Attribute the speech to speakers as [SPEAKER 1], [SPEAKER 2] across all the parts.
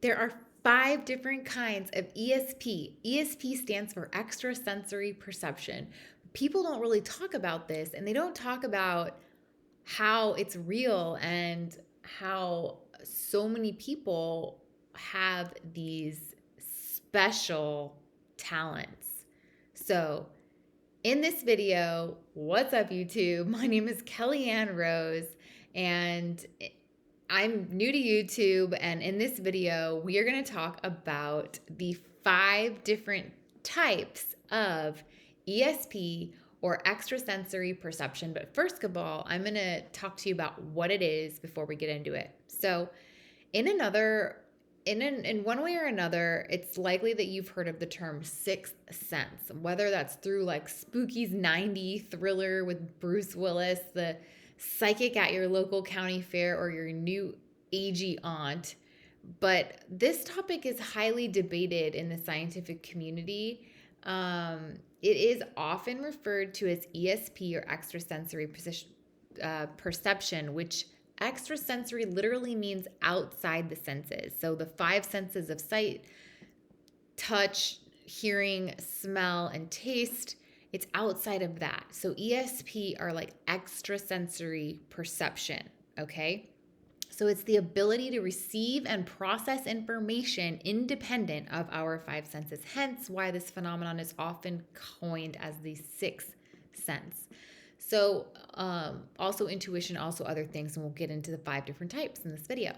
[SPEAKER 1] There are 5 different kinds of ESP. ESP stands for extrasensory perception. People don't really talk about this, and they don't talk about how it's real and how so many people have these special talents. So, in this video, what's up, YouTube? My name is Kellyanne Rose, and I'm new to YouTube. And in this video, we are going to talk about the 5 different types of ESP or extrasensory perception. But first of all, I'm going to talk to you about what it is before we get into it. So, in another in one way or another, it's likely that you've heard of the term sixth sense, whether that's through like Spooky's 90 thriller with Bruce Willis, the psychic at your local county fair, or your new agey aunt. But this topic is highly debated in the scientific community. It is often referred to as ESP or extrasensory perception, which extrasensory literally means outside the senses. So the 5 senses of sight, touch, hearing, smell, and taste, it's outside of that. So ESP are like extrasensory perception, okay? So it's the ability to receive and process information independent of our 5 senses, hence why this phenomenon is often coined as the sixth sense. So also intuition, also other things, and we'll get into the 5 different types in this video.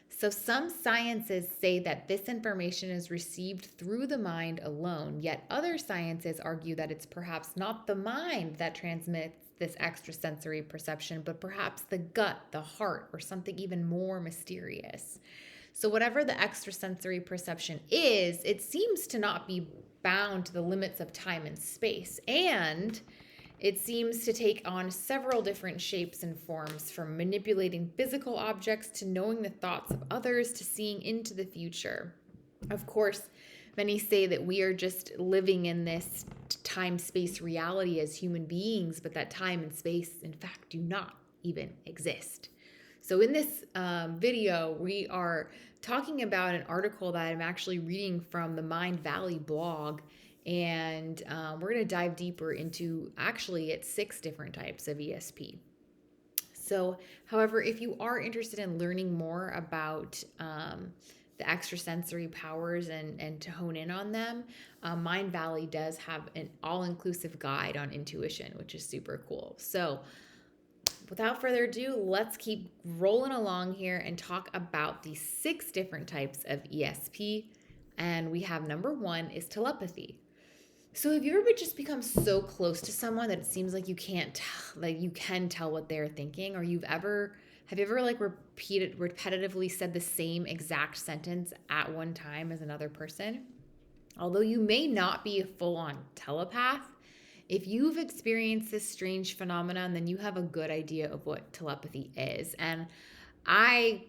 [SPEAKER 1] So some sciences say that this information is received through the mind alone, yet other sciences argue that it's perhaps not the mind that transmits this extrasensory perception, but perhaps the gut, the heart, or something even more mysterious. So whatever the extrasensory perception is, it seems to not be bound to the limits of time and space, and it seems to take on several different shapes and forms, from manipulating physical objects to knowing the thoughts of others to seeing into the future. Of course, many say that we are just living in this time-space reality as human beings, but that time and space, in fact, do not even exist. So in this video, we are talking about an article that I'm actually reading from the Mindvalley blog. And we're going to dive deeper into actually it's 6 different types of ESP. So, however, if you are interested in learning more about the extrasensory powers and to hone in on them, Mindvalley does have an all-inclusive guide on intuition, which is super cool. So, without further ado, let's keep rolling along here and talk about the 6 different types of ESP. And we have number 1 is telepathy. So have you ever just become so close to someone that it seems like you can't tell, like you can tell what they're thinking? Or have you ever like repetitively said the same exact sentence at one time as another person? Although you may not be a full-on telepath, if you've experienced this strange phenomenon, then you have a good idea of what telepathy is. And I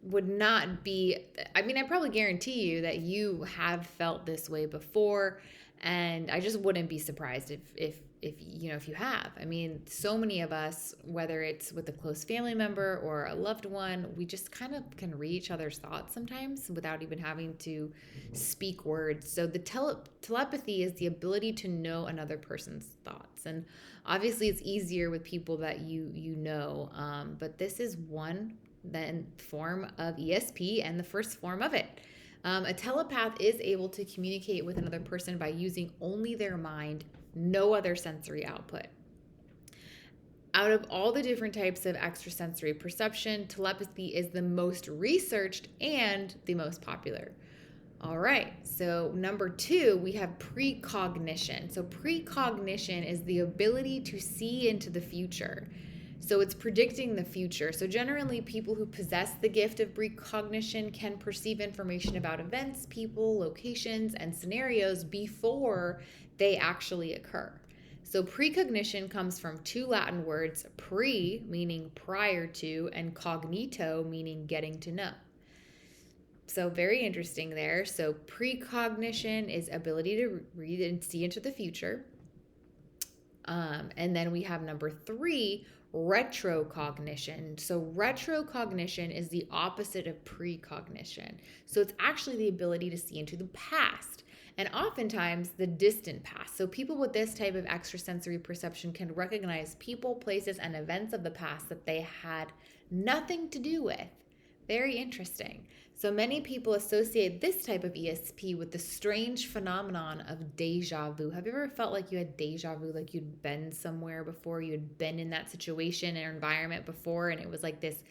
[SPEAKER 1] would not be, I mean, I probably guarantee you that you have felt this way before. And I just wouldn't be surprised if you know, if you have. I mean, so many of us, whether it's with a close family member or a loved one, we just kind of can read each other's thoughts sometimes without even having to speak words. So the telepathy is the ability to know another person's thoughts. And obviously it's easier with people that you know, but this is one then form of ESP and the first form of it. A telepath is able to communicate with another person by using only their mind, no other sensory output. Out of all the different types of extrasensory perception, telepathy is the most researched and the most popular. All right, so number 2, we have precognition. So precognition is the ability to see into the future. So it's predicting the future. So generally, people who possess the gift of precognition can perceive information about events, people, locations, and scenarios before they actually occur. So precognition comes from 2 Latin words, pre, meaning prior to, and cognito, meaning getting to know. So very interesting there. So precognition is ability to read and see into the future. And then we have number 3, retrocognition. So retrocognition is the opposite of precognition. So it's actually the ability to see into the past and oftentimes the distant past. So people with this type of extrasensory perception can recognize people, places, and events of the past that they had nothing to do with. Very interesting. So many people associate this type of ESP with the strange phenomenon of deja vu. Have you ever felt like you had deja vu, like you'd been somewhere before, you had been in that situation or environment before, and it was like this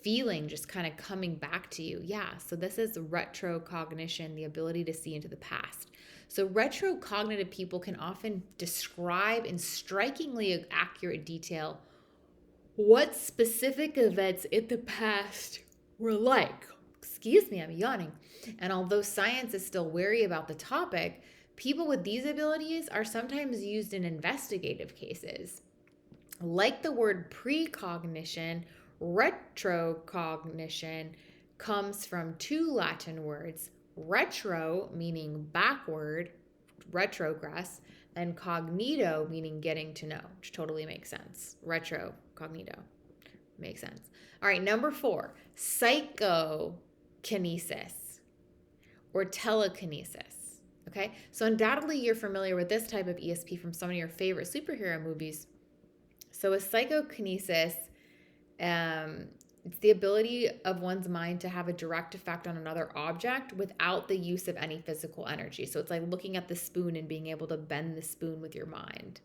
[SPEAKER 1] feeling just kind of coming back to you? Yeah, so this is retrocognition, the ability to see into the past. So retrocognitive people can often describe in strikingly accurate detail what specific events in the past were like. Excuse me, I'm yawning. And although science is still wary about the topic, people with these abilities are sometimes used in investigative cases. Like the word precognition, retrocognition comes from two Latin words: retro, meaning backward, retrogress, and cognito, meaning getting to know, which totally makes sense. Retro, cognito, makes sense. All right, number 4, psychokinesis or telekinesis. Okay, so undoubtedly you're familiar with this type of ESP from some of your favorite superhero movies. So a psychokinesis, it's the ability of one's mind to have a direct effect on another object without the use of any physical energy. So it's like looking at the spoon and being able to bend the spoon with your mind.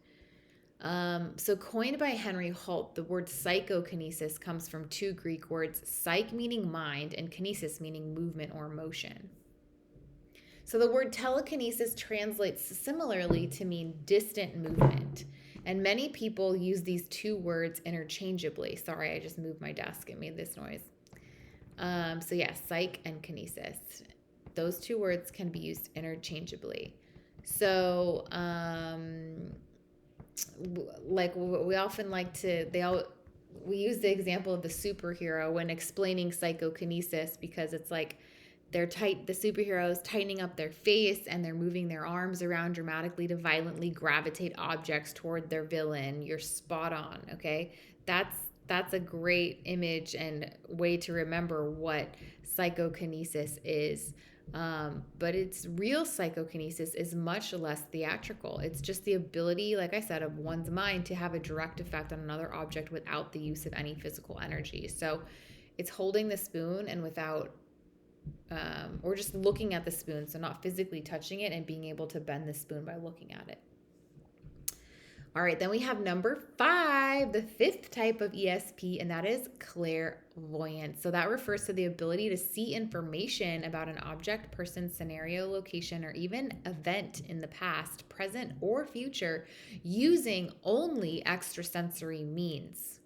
[SPEAKER 1] So coined by Henry Holt, the word psychokinesis comes from two Greek words, psych meaning mind and kinesis meaning movement or motion. So the word telekinesis translates similarly to mean distant movement. And many people use these two words interchangeably. Sorry, I just moved my desk. It made this noise. So yeah, psych and kinesis. Those two words can be used interchangeably. So like we often like to, we use the example of the superhero when explaining psychokinesis, because it's like the superheroes tightening up their face and they're moving their arms around dramatically to violently gravitate objects toward their villain. You're spot on, okay? That's a great image and way to remember what psychokinesis is. But its real psychokinesis is much less theatrical. It's just the ability, like I said, of one's mind to have a direct effect on another object without the use of any physical energy. So it's holding the spoon and without or just looking at the spoon, so not physically touching it, and being able to bend the spoon by looking at it. All right, then we have number 5, the 5th type of ESP, and that is clairvoyance. So that refers to the ability to see information about an object, person, scenario, location, or even event in the past, present, or future using only extrasensory means.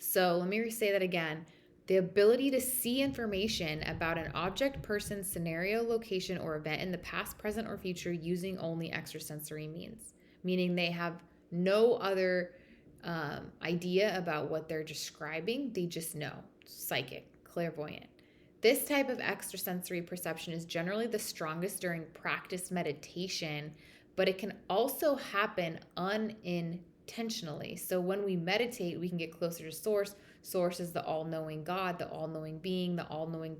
[SPEAKER 1] So let me say that again. The ability to see information about an object, person, scenario, location, or event in the past, present, or future using only extrasensory means, meaning they have no other idea about what they're describing. They just know. Psychic, clairvoyant. This type of extrasensory perception is generally the strongest during practice meditation, but it can also happen unintentionally. So when we meditate, we can get closer to source. Source is the all-knowing God, the all-knowing being, the all-knowing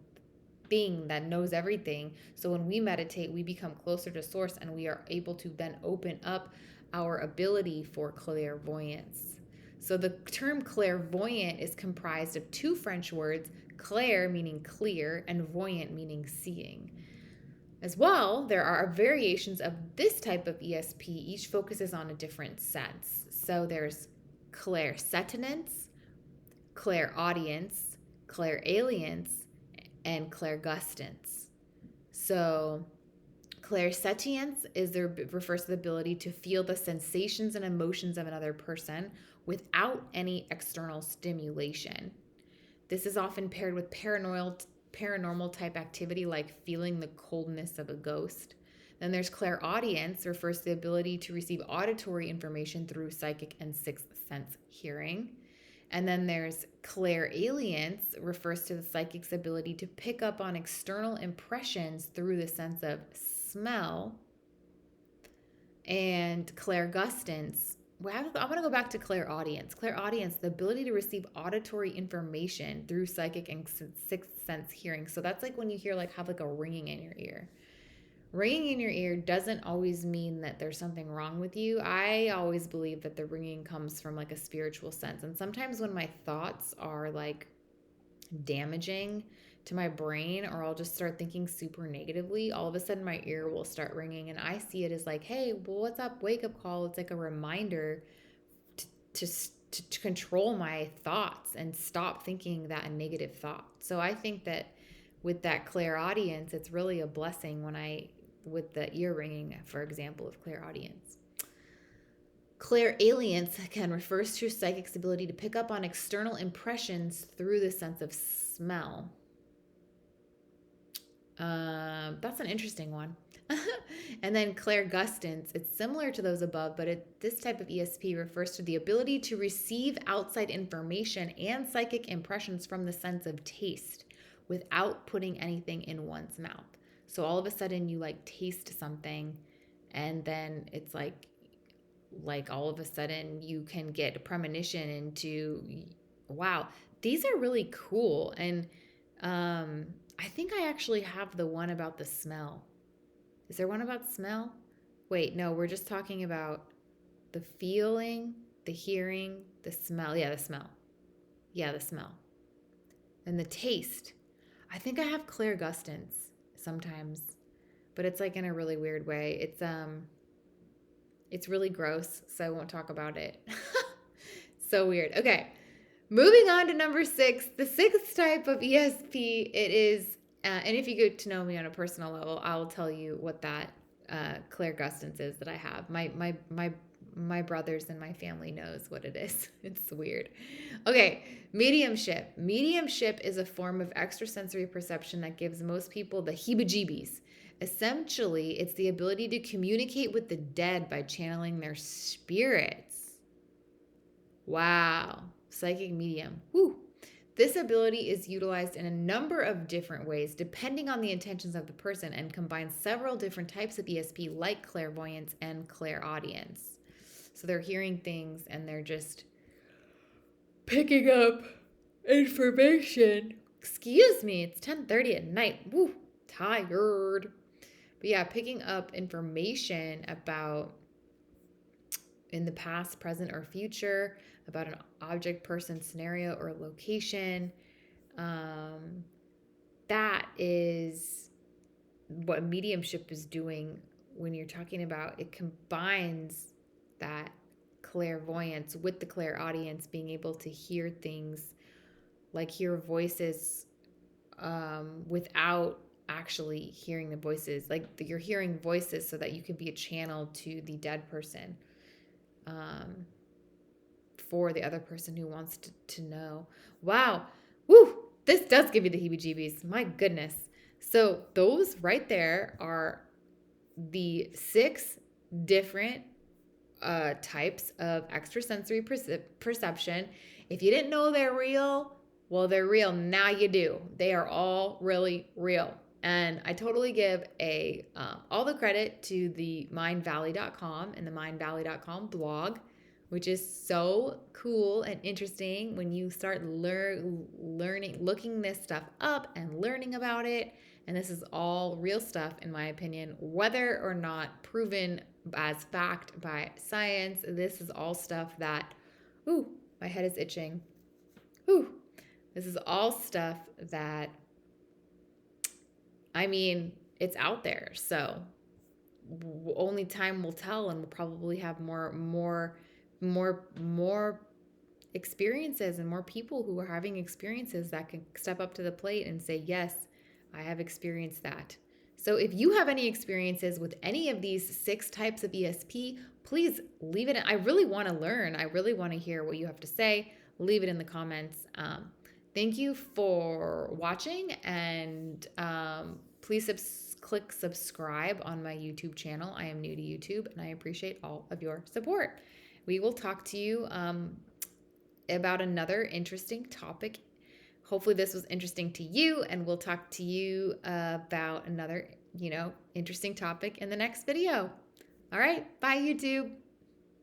[SPEAKER 1] thing that knows everything. So when we meditate, we become closer to source, and we are able to then open up our ability for clairvoyance. So the term clairvoyant is comprised of two French words, clair meaning clear and voyant meaning seeing. As well, there are variations of this type of ESP. Each focuses on a different sense. So there's clairsentience, clairaudience, clairalience, and clairgustance. So clairsentience refers to the ability to feel the sensations and emotions of another person without any external stimulation. This is often paired with paranormal type activity, like feeling the coldness of a ghost. Then there's clairaudience, refers to the ability to receive auditory information through psychic and sixth sense hearing. And then there's clairalience, refers to the psychic's ability to pick up on external impressions through the sense of smell. And clairgustance well, I want to go back to clairaudience. Clairaudience, the ability to receive auditory information through psychic and sixth sense hearing. So that's like when you hear like have like a ringing in your ear. Ringing in your ear doesn't always mean that there's something wrong with you. I always believe that the ringing comes from like a spiritual sense. And sometimes when my thoughts are like damaging to my brain, or I'll just start thinking super negatively, all of a sudden my ear will start ringing, and I see it as like, hey, well, what's up? Wake up call. It's like a reminder to, to control my thoughts and stop thinking that negative thought. So I think that with that clairaudience, it's really a blessing with the ear ringing, for example, of clairaudience. Clairalience, again, refers to a psychic's ability to pick up on external impressions through the sense of smell. That's an interesting one. And then clairgustance, it's similar to those above, but this type of ESP refers to the ability to receive outside information and psychic impressions from the sense of taste without putting anything in one's mouth. So all of a sudden you like taste something, and then it's like all of a sudden you can get a premonition into, wow, these are really cool. And I think I actually have the one about the smell. Is there one about smell? Wait, no, we're just talking about the feeling, the hearing, the smell. Yeah, the smell. Yeah, the smell. And the taste. I think I have clairgustance sometimes, but it's like in a really weird way. It's really gross, so I won't talk about it. So weird. Okay. Moving on to number 6, the 6th type of ESP. It is, and if you get to know me on a personal level, I'll tell you what that clairgustance is that I have. My brothers and my family knows what it is. It's weird. Okay, mediumship. Mediumship is a form of extrasensory perception that gives most people the heebie-jeebies. Essentially, it's the ability to communicate with the dead by channeling their spirits. Wow. Psychic medium. Whew. This ability is utilized in a number of different ways depending on the intentions of the person, and combines several different types of ESP like clairvoyance and clairaudience. So they're hearing things and they're just picking up information. Excuse me, it's 10:30 at night. Woo, tired. But yeah, picking up information about in the past, present, or future, about an object, person, scenario, or location. That is what mediumship is doing when you're talking about, it combines that clairvoyance with the clairaudience, being able to hear things, like hear voices without actually hearing the voices. Like you're hearing voices so that you can be a channel to the dead person. For the other person who wants to know. Wow. Woo! This does give you the heebie-jeebies. My goodness. So those right there are the 6 different types of extrasensory perception. If you didn't know they're real, well, they're real. Now you do. They are all really real. And I totally give all the credit to the mindvalley.com and the mindvalley.com blog, which is so cool and interesting when you start learning, looking this stuff up and learning about it. And this is all real stuff, in my opinion, whether or not proven as fact by science. This is all stuff that, ooh, my head is itching. Ooh, this is all stuff that, I mean, it's out there. So only time will tell, and we'll probably have more experiences and more people who are having experiences that can step up to the plate and say, yes, I have experienced that. So if you have any experiences with any of these 6 types of ESP, please leave it. I really want to learn. I really want to hear what you have to say. Leave it in the comments. Thank you for watching, and please click subscribe on my YouTube channel. I am new to YouTube, and I appreciate all of your support. We will talk to you about another interesting topic. Hopefully this was interesting to you, and we'll talk to you about another, interesting topic in the next video. All right, bye YouTube.